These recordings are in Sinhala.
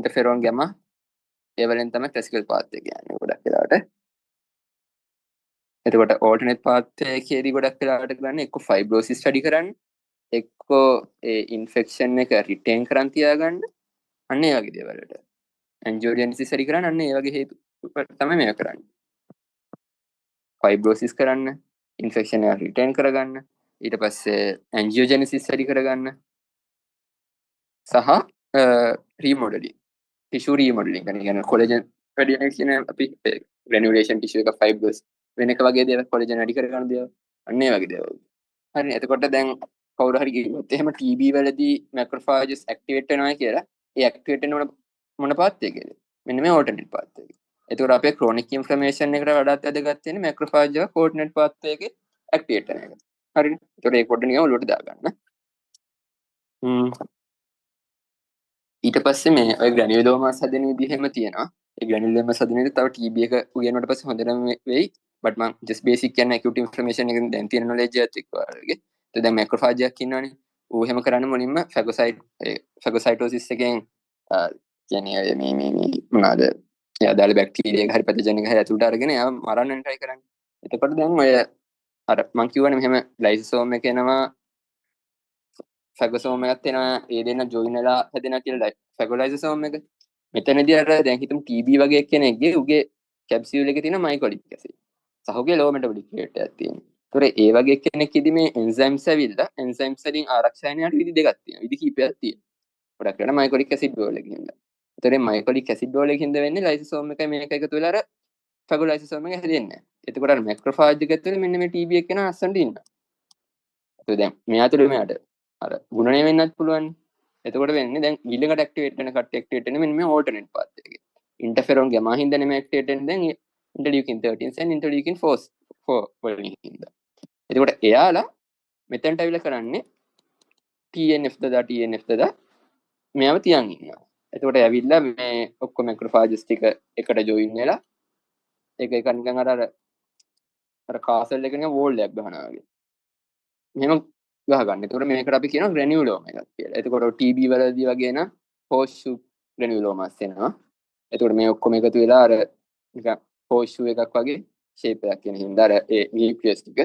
ඉන්ටර්ෆෙරෝන් ගැමා ඒ වලින් තමයි ක්ලාසිකල් පාත් එක යන්නේ ගොඩක් වෙලාවට. එතකොට ඕල්ටර්නේට් පාත් එකේදී ගොඩක් වෙලාවට කරන්නේ එක්ක ෆයිබ්‍රෝසිස් ස්ටඩි කරන්න, එක්කෝ ඒ ඉන්ෆෙක්ෂන් එක රිටේන් කරන් තියාගන්න, අන්න ඒ වගේ දේවල් වලට. ඇන්ජියෝජෙනසිස් ස්ටඩි කරන්න අන්න ඒ වගේ හේතු තමයි මේක කරන්නේ. ෆයිබ්‍රෝසිස් කරන්න, ඉන්ෆෙක්ෂන් එක රිටේන් කරගන්න, ඊට පස්සේ ඇන්ජියෝජෙනසිස් ස්ටඩි කරගන්න සහ රීමොඩලින් ටිෂු රීමොඩලින් කියන්නේ කොලජන් වැඩි වෙන කියන අපි ග්‍රැනියුලේෂන් ටිෂු එක ෆයිබර්ස් වෙන එක වගේ දේවල් කොලජන් වැඩි කරගන්න දේවල් අන්න ඒ වගේ දේවල්. හරි එතකොට දැන් කවුරු හරි කිව්වොත් එහෙම TB වලදී මැක්‍රොෆාජස් ඇක්ටිවේට් වෙනවා කියලා ඒ ඇක්ටිවේට් වෙන මොන පාත් එකේද? මෙන්න මේ ඕල්ටර්නේට් පාත් එකේ. එතකොට අපේ ක්‍රොනික් ඉන්ෆ්ලමේෂන් එකට වඩාත් වැදගත් වෙන්නේ මැක්‍රොෆාජ් එක කෝඩිනේට් පාත් එකේ ඇක්ටිවේට් වෙන එක. හරිනේ. එතකොට ඒක පොඩ්ඩක් නිකන් ඔලුවට දාගන්න. ඊට පස්සේ මේ ඔය ග්‍රැනියුලෝමාස් හැදෙන විදිහෙම තියෙනවා. ඒ ග්‍රැනියුලෝමාස් හැදෙන විදිහ තව TB එක උයනට පස්සේ හොඳටම වෙයි. බට් මම ජස්ට් බේසික් කියන්නේ acute inflammation එකෙන් දැන් තියෙන knowledge එකත් එක්ක වගේ. ඒත් දැන් මැක්‍රොෆාජ් එකක් ඉන්නවනේ. ඌ එහෙම කරන්නේ මුලින්ම ෆැගොසයිටෝසිස් එකෙන් කියන්නේ මේ මොනවාද? එයාදාල බැක්ටීරියා එක හරි පැතජන් එක හරි ඇතුළට අරගෙන එයාව මරන්න try කරන්නේ. එතකොට දැන් ඔය අර මම කියවනේ මෙහෙම ලයිසෝසෝම් එක එනවා ෆැගොසෝම් එකත් එනවා ඒ දෙන්න ජොයින් වෙලා හැදෙනවා කියලා ෆැගොලයිසෝම් එක. මෙතනදී අර දැන් හිතමු TB වගේ කෙනෙක්ගේ උගේ කැප්සියුල් එකේ තියෙන මයිකොලික් ඇසිඩ්. සහෝගේ ලෝ මෙටබොලික් රේට් එකක් තියෙනවා. ඒතොර ඒ වගේ කෙනෙක් ඉදි මේ එන්සයිම්ස් ඇවිල්ලා එන්සයිම්ස් වලින් ආරක්ෂා වෙන යට විදි දෙකක් තියෙනවා. විදි කිහිපයක් තියෙනවා. ගොඩක් වෙලා මයිකොලික් ඇසිඩ් වලකින් හින්දා. ඒතොර මයිකොලික් ඇසිඩ් වලකින් හින්දා වෙන්නේ ලයිසෝසෝම් එකයි මේක එකතු වෙලා අර ෆැගොලයිසෝම් එක හැදෙන්නේ නැහැ. එතකොට අර මැක්‍රොෆාජ් එක ඇතුලේ මෙන්න මේ TB එක කෙනා අස්සන්ට ඉන්නවා. ඒක දැන් මෙයා තුළ මෙයාට අර ගුණණය වෙන්නත් පුළුවන්. එතකොට වෙන්නේ දැන් ඊළඟට ඇක්ටිවේට් වෙන කට්ටිය ඇක්ටිවේට් වෙන්නේ මෙන්න මේ ඕල්ටර්නේට් පාත් එකේ. ඉන්ටර්ෆෙරෝන් ගැමා හින්දා නෙමෙයි ඇක්ටිවේට් වෙන්නේ දැන් ඉන්ටර්ලියුකින් 13 and ඉන්ටර්ලියුකින් 4 වලින් හින්දා. එතකොට එයාලා මෙතෙන්ට අවිලා කරන්නේ TNF දදා මෙයාව තියන් ඉන්නවා. එතකොට ඇවිල්ලා මේ ඔක්කොම මැක්‍රොෆාජස් ටික එකට ජොයින් වෙලා ඒක එක නිකන් අර කාසල් එක නිකන් වෝල් එකක් ගහනවා වගේ. මෙහෙම ගහගන්න. එතකොට මේකට අපි කියනවා ග්‍රැනියුලෝම එකක් කියලා. එතකොට TB වලදී වගේ න හෝෂු ග්‍රැනියුලෝමස් එනවා. එතකොට මේ ඔක්කොම එකතු වෙලා අර නිකන් හෝෂු එකක් වගේ ෂේප් එකක් කියන හින්දා අර ඒ නියුක්ලියස් ටික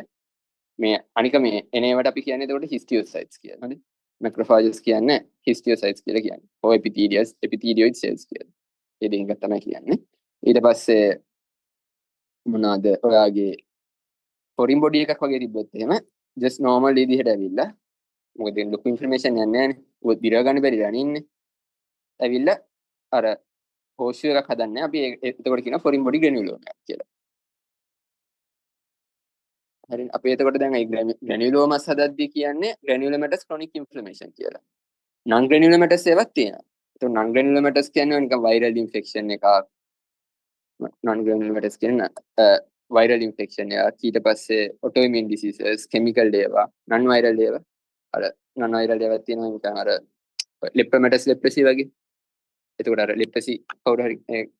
මේ අනික මේ එනේවට අපි කියන්නේ එතකොට හිස්ටියෝසයිට්ස් කියලා. හරි. මැක්‍රොෆාජස් කියන්නේ හිස්ටියෝසයිට්ස් කියලා කියන්නේ. ඔය එපිතීඩියෝයිඩ් සෙල්ස් කියලා. ඒ දෙක තමයි කියන්නේ. ඊට පස්සේ මොනවාද ඔයාගේ ෆොරින් බොඩි එකක් වගේ තිබ්බොත් එහෙම just normal විදිහට ඇවිල්ලා මොකද ලොකු ඉන්ෆර්මේෂන් යන්නේ නැහැ නේ. ඔය දිරව ගන්න බැරිලා ඉන්නේ. ඇවිල්ලා අර හෝෂු එකක් හදන්නේ අපි එතකොට කියනවා ෆොරින් බොඩි ග්‍රැනියුලෝම එකක් කියලා. හරි අපි එතකොට දැන් ඒ ග්‍රැනියුලෝමස් හදද්දී කියන්නේ ග්‍රැනියුලෝමැටස් ක්‍රොනික් ඉන්ෆ්ලමේෂන් කියලා. නන් ග්‍රැනියුලෝමැටස් ඒවත් තියෙනවා. ඒතකොට නන් ග්‍රැනියුලෝමැටස් කියන්නේ නිකන් වෛරල් ඉන්ෆෙක්ෂන් එකක්. නන් ග්‍රැනියුලෝමැටස් කියන්නේ වෛරල් ඉන්ෆෙක්ෂන් එකක්. ඊට පස්සේ ඔටෝඉමියුන් ඩිසීසස්, කෙමිකල් ඒවා, නන් වෛරල් ඒවා. අර නන් වෛරල් ඒවා තියෙනවා නිකන් අර ලෙප්‍රොමැටස් ලෙප්‍රසි වගේ. එතකොට අර ලෙප්‍රසි කවුරු හරි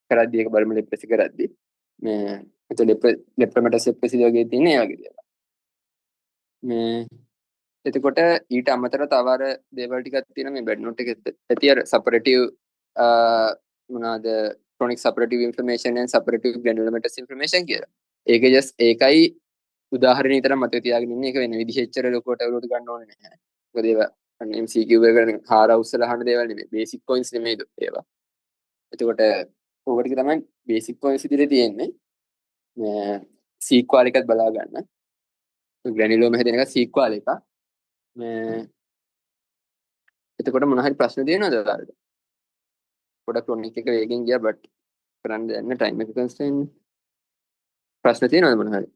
කරද්දී ඒක බලමු ලෙප්‍රසි කරද්දී මේ එතකොට ලෙප්‍රොමැටස් ලෙප්‍රසි වගේ තියෙන ඒ වගේ දේවල්. මේ එතකොට ඊට අමතරව තව අර දේවල් ටිකක් තියෙනවා මේ බෙඩ් නෝට් එකේ ඇති අර සපරේටිව් මොනවාද ක්‍රොනික් සපරේටිව් ඉන්ෆර්මේෂන් and සපරේටිව් ග්‍රැනුලෝමැටස් ඉන්ෆර්මේෂන් කියලා. ඒකේ ජස්ට් ඒකයි උදාහරණ විතර මතක තියාගෙන ඉන්නේ. ඒක වෙන විදිහ එච්චර ලොකුවට අවුලට ගන්න ඕනේ නැහැ. මොකද ඒවා MCQ එක හාර අවුස්සලා අහන දේවල් නෙමෙයි. බේසික් පොයින්ට්ස් නෙමෙයි ඒවා. එතකොට ඕක ටික තමයි බේසික් පොයින්ට්ස් ඉදිරියේ තියෙන්නේ. සීක්වල් එකත් බලා ගන්න. ග්‍රැනියුලෝම හැදෙන එක සීක්වල් එක. මේ එතකොට මොන හරි ප්‍රශ්න තියෙනවද ඔයාලට? පොඩක් ක්‍රොනික් එක වේගෙන් ගියා බට් කරන්න දෙන්න ටයිම් එක කන්ස්ට්‍රේන්ට්. ප්‍රශ්න තියෙනවද මොන හරි?